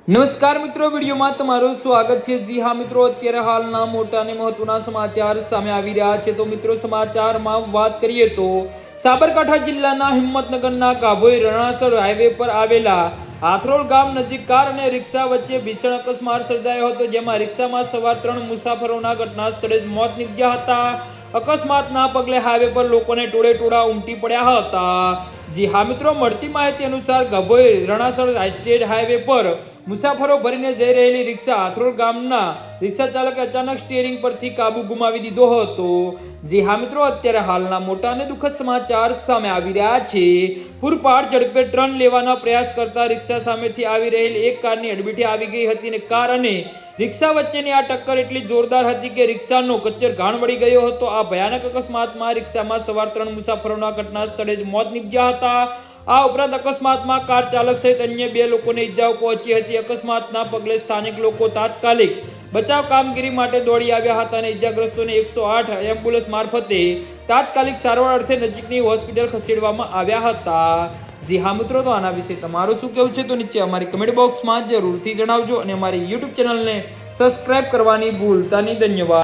નમસ્કાર મિત્રો, વિડીયોમાં તમારું સ્વાગત છે। જી હા મિત્રો, અત્યારે હાલના મોટા અને મહત્વના સમાચાર સામે આવી રહ્યા છે। તો મિત્રો, સમાચારમાં વાત કરીએ તો સાબરકાંઠા જિલ્લાના હિંમતનગરના ગાભોઈ રણાસર હાઈવે પર આવેલા આથરોલ ગામ નજીક કાર અને રિક્ષા વચ્ચે ભીષણ અકસ્માત સર્જાયો હતો, જેમાં રિક્ષામાં સવાર 3 મુસાફરોના ઘટના સ્થળે જ મોત નીપજ્યા હતા। અકસ્માતના પગલે હાઈવે પર લોકોને ટોળે-ટોળા ઉમટી પડ્યા હતા। જી હા મિત્રો, મળતી માહિતી અનુસાર ગાભોઈ રણાસર સ્ટેટ હાઈવે પર મુસાફરો ભરીને જઈ રહેલી રિક્ષા આથરોલ ગામના રિક્ષા ચાલકે અચાનક સ્ટીયરિંગ પરથી કાબુ ગુમાવી દીધો હતો। જી હા મિત્રો, અત્યારે હાલના મોટા અને દુઃખદ સમાચાર સામે આવી રહ્યા છે। પૂરપાટ ઝડપે ટર્ન લેવાના પ્રયાસ કરતા રિક્ષા સામેથી આવી રહેલી એક કારની અડબીટે આવી ગઈ હતી અને કાર અને રિક્ષા વચ્ચેની આ ટક્કર એટલી જોરદાર હતી કે રિક્ષાનો કચ્ચર ઘાણ વળી ગયો હતો। આ ભયાનક અકસ્માતમાં રિક્ષામાં સવાર 3 મુસાફરોના ઘટના સ્થળે જ મોત નીપજ્યા હતા। આ ઉપરાંત અકસ્માતમાં કાર ચાલક સહિત અન્ય 2 લોકોને ઈજાઓ પહોંચી હતી। અકસ્માતના પગલે સ્થાનિક લોકો તાત્કાલિક બચાવ કામગીરી માટે દોડી આવ્યા હતા અને ઈજાગ્રસ્તોને 108 એમ્બ્યુલન્સ મારફતે તાત્કાલિક સારવાર અર્થે નજીકની હોસ્પિટલ ખસેડવામાં આવ્યા હતા। જી હા મિત્રો, તો આના વિશે તમારું શું કહેવું છે તો નીચે અમારી કમેન્ટ બોક્સમાં જરૂરથી જણાવજો અને અમારી YouTube ચેનલને સબસ્ક્રાઇબ કરવાની ભૂલતા નહીં। ધન્યવાદ।